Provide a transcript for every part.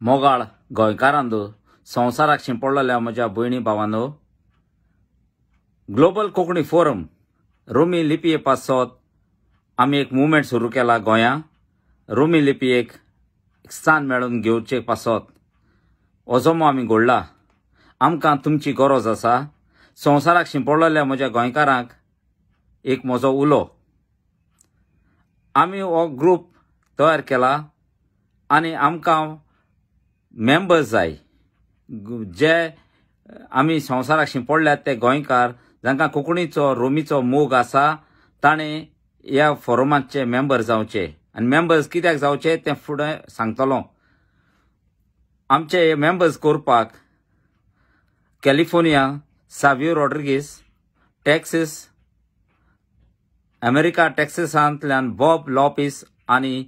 मोगाळ गोंयकारांदो संवसाराक शिंपडलेल्या म्हज्या भयणी भावांनो, ग्लोबल कोंकणी फोरम रोमी लिपये पासत आमी एक मुवमेंट सुरू केला गोंया. रोमी लिपयेक स्थान मेळून घेवचे पासत हो जमो आमी घडला. आमकां तुमची गरज आसा. संवसाराक शिंपडलेल्या म्हज्या गोंयकारांक एक म्हजो उलो. आमी हो ग्रूप तयार केला आनी आमकां मेंबर्स जाय जे आमी संवसाराक शिंपडल्यात ते गोंयकार जांकां कोंकणीचो रोमीचो मोग आसा ताणें ह्या फोरमाचे मेंबर जावचे. आनी मेंबर्स कित्याक जावचे तें फुडें सांगतलो. आमचे मेंबर्स करपाक California Savio Rodrigues, Texas America टॅक्सिसांतल्यान बॉब लॉपिस आनी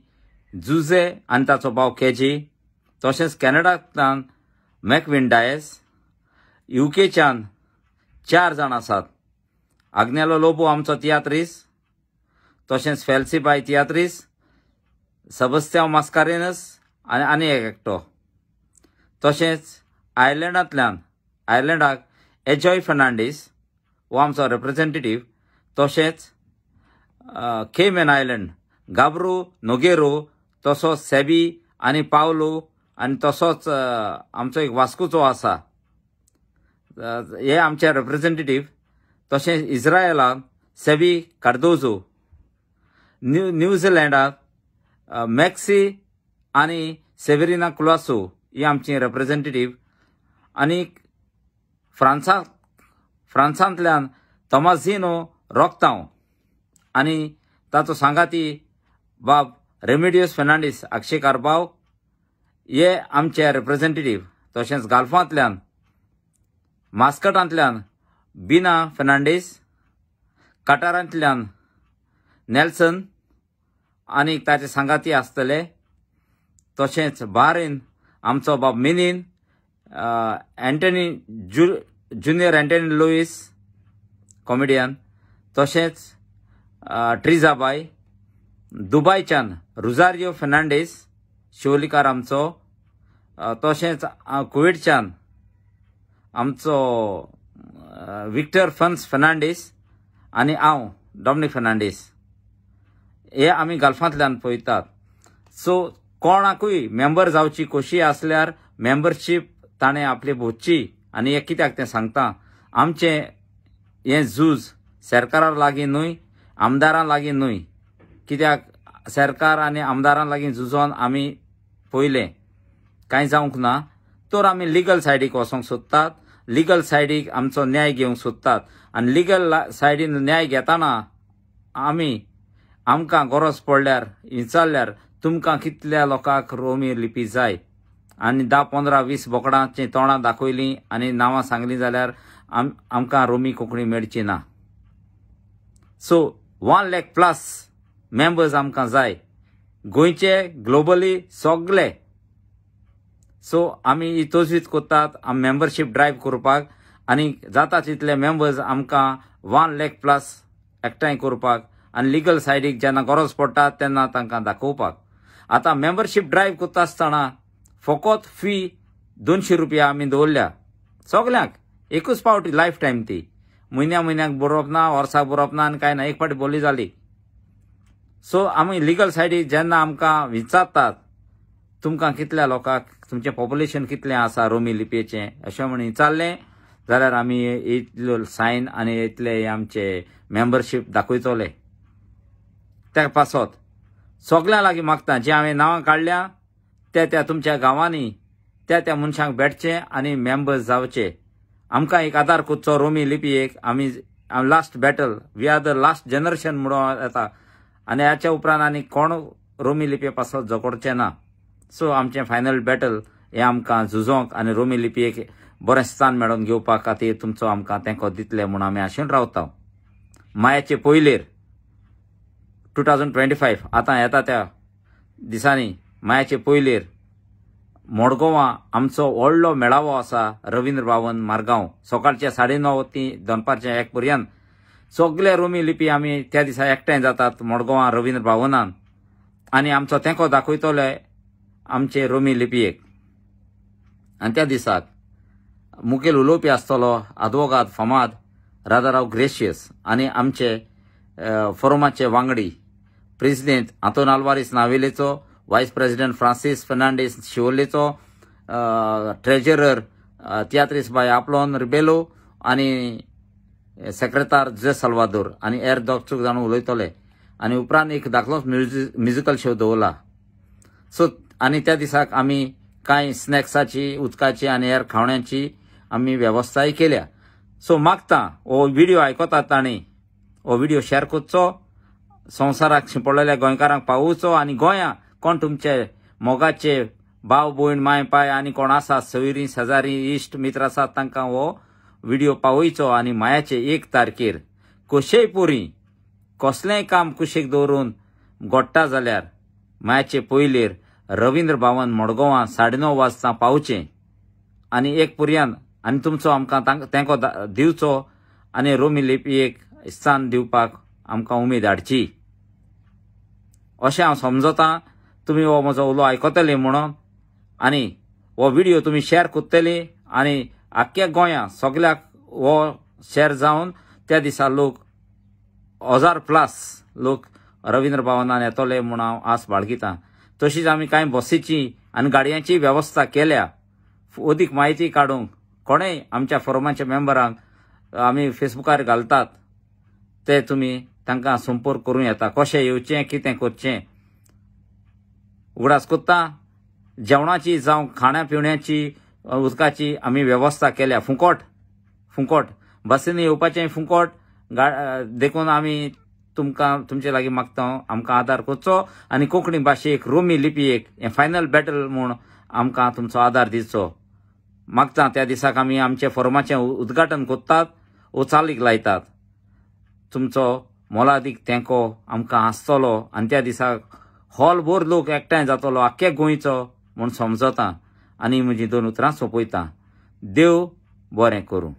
जुझे आनी ताचो भाव केजी, तशेंच कॅनडांतल्यान मॅकविन डायस, यूकेच्यान 4 जाण आसात. आग्नेलो लोबो आमचो तियात्रीस, तशेंच फेल्सिबाय तियात्रीस, सबस्त्यांव मास्कारेनस आनी एकटो. तशेंच आयर्लंडाक एजॉय फर्नांडीस हो आमचो रिप्रेझेंटेटिव्ह. तशेंच केमन आयलंड गाब्रो नोगेरो, तसोच सेबी आनी पावलो आनी तसोच आमचो एक वास्कोचो आसा, हे आमचे रिप्रेझेंटेटिव्ह. तशेंच इस्रायलाक सेबी कार्दोजो, न्यूझिलंडाक मॅक्सी आनी सेवेरिना क्लासो ही आमची रिप्रेझेंटेटिव्ह. आनी फ्रांसांतल्यान तोमाझिनो रोक्तांव आनी ताचो सांगाती बाब रेमिडियोस फर्नांडीस आक्षे कारबाव हे आमचे रिप्रेझेंटेटिव्ह. तशेंच गाल्फांतल्यान मास्कटांतल्यान बिना फर्नांडीस, काटारांतल्यान नेल्सन आनी ताचे सांगाती आसतले. तशेंच बारेन आमचो बाब मिनीन, Antony junior Antony Lewis comedian, तशेंच ट्रिजाबाय, दुबयच्यान रुजारियो फर्नांडीस शिवलिकार आमचो, तशेंच कुवेटच्यान आमचो विक्टर फन्स फर्नांडीस आनी हांव डॉमिनिक फर्नांडीस. हे आमी गाल्फांतल्यान पळयतात. सो कोणाकूय मेंबर जावची खोशी आसल्यार मेंबरशीप ताणें आपली भोवची. आनी हे कित्याक तें सांगता, आमचें हें झूज सरकारा लागीं न्हय, आमदारां लागीं न्हय. कित्याक सरकार आनी आमदारां लागीं झुजोन आमी पयलें कांय जावंक ना. तर आमी लिगल सायडीक वचोंक सोदतात, लिगल सायडीक आमचो न्याय घेवंक सोदतात. आनी लिगल सायडीन न्याय घेताना आमकां गरज पडल्यार विचारल्यार तुमकां कितल्या लोकांक रोमी लिपी जाय आनी 10, 15, 20 बोकडांची तोंडां दाखयलीं आनी नांवां सांगलीं जाल्यार आमकां रोमी कोंकणी मेळची ना. सो 1 लाख प्लस मेंबर्स आमकां जाय, गोंयचे ग्लोबली सगळे. सो आमी ही तजवीज करतात मेंबरशीप ड्रायव्ह करपाक आनी जाता तितले मेंबर्स आमकां 1 लाख प्लस एकठांय करपाक आनी लिगल सायडीक जेन्ना गरज पडटा तेन्ना तांकां दाखोवपाक. आतां मेंबरशीप ड्रायव्ह करता आसतना फकत फी 200 रुपया आमी दवरल्या सगल्यांक. एकूच पावटी लायफ टायम ती. म्हयन्याक बरोवप ना, वर्साक बरोवप ना आनी कांय ना, एक फावटी बोली जाली. सो आमी लिगल सायडीक जेन्ना आमकां विचारतात तुमकां कितल्या लोकांक, तुमचें पॉप्युलेशन कितलें आसा रोमी लिपयेचें अशें म्हणून विचारलें जाल्यार आमी इतल्यो सायन आनी इतले आमचे मेंबरशीप दाखयतले. त्या पासत सगळ्यां लागीं मागता जी हांवें नांवां काडल्या त्या तुमच्या गांवांनी त्या मनशांक भेटचें आनी मेंबर्स जावचे. आमकां एक आदार करचो रोमी लिपयेक. आमी last battle, we are the last generation म्हणून येता आनी हाच्या उपरांत आनी कोण रोमी लिपये पासत झगडचें ना. सो आमचें फायनल बॅटल हें आमकां झुजोंक आनी रोमी लिपयेक बरें स्थान मेळोवन घेवपा खातीर तुमचो आमकां तेंको दितले म्हूण आमी आशेन रावता. मायाचे पयलेर 2025 आतां येता त्या दिसांनी मायाचे पयलेर मडगांवां आमचो व्हडलो मेळावो आसा रवींद्र भवन मारगांव. सकाळचे 9:30 ती दनपारचे 1 पर्यंत सगळे रोमी लिपी आमी त्या दिसा एकठांय जातात मडगांवां रवींद्र भवनान आनी आमचो तेंको दाखयतले आमचे रोमी लिपयेक. आनी त्या दिसाक मुखेल उलोवपी आसतलो आदवोगाद फामाद राधाराव ग्रेशियस आनी आमचे फोरमाचे वांगडी प्रेसिडेंट आंतोन आल्वारीस नावेलेचो, व्हायस प्रेसिडेंट फ्रांसीस फर्नांडीस शिवोलेचो, ट्रेजरर तियात्रीस बाय आपलोन रिबेलो आनी सेक्रेटार जे सल्वादोर आनी हेर दोग चूक जाण उलयतले आनी उपरांत एक धाकलोच म्युजिकल शो दवरला. सो आनी त्या दिसाक आमी कांय स्नॅक्साची, उदकाची आनी हेर खावण्यांची आमी वेवस्थाय केल्या. सो मागता हो व्हिडिओ आयकतात तांणी हो व्हिडिओ शेअर करचो, संवसाराक शिंपडलेल्या गोंयकारांक पावोवचो आनी गोंयां कोण तुमचे मोगाचे भाव भयण माय पाय आनी कोण आसा सोयरीं शेजारी इश्ट मित्र आसात तांकां हो व्हिडिओ पावयचो आनी मायाचे 1 तारखेर कशेय पोरी कसलेंय काम कुशीक दवरून घडटा जाल्यार मायाचे पयलेर रवींद्र भवन मडगांवां 9:30 वाजता पावचें आनी 1 पर्यंत आनी तुमचो आमकां तेंको दिवचो आनी रोमी लिपयेक स्थान दिवपाक आमकां उमेद हाडची अशें हांव समजतां. तुमी हो म्हजो उलो आयकतले म्हणून आनी हो व्हिडिओ तुमी शेअर करतले आनी आख्ख्या गोंया सगळ्याक हो शेअर जावन त्या दिसा लोक 1000+ लोक रवींद्र भवनान येतले म्हूण हांव आस बाळगितां. तशीच आमी कांय बसीची आनी गाडयांची वेवस्था केल्या. अदीक म्हायती काडूंक कोणेय आमच्या फोरमाच्या मेंबरांक आमी फेसबुकार घालतात ते तुमी तांकां संपर्क करूं येता. कशें येवचें, कितें करचें उगडास कोत्ता. जेवणाची जावं खाण्या पिवण्याची, उदकाची आमी वेवस्था केल्या. फुकट बसींनी येवपाचें फुकट. देखून आमी तुमकां तुमचे लागीं मागता आमकां आदार करचो आनी कोंकणी भाशेक रोमी लिपयेक हें फायनल बॅटल म्हूण आमकां तुमचो आदार दिवचो मागता. त्या दिसाक आमी आमचे फोरमाचें उद्घाटन करतात, उचालीक लायतात. तुमचो मोलादीक तेंको आमकां आसतलो आनी त्या दिसाक हॉलभर लोक एकठांय जातलो आख्ख्या गोंयचो म्हूण समजता आनी म्हजीं 2 उतरां सोंपयतां. देव बरें करूं.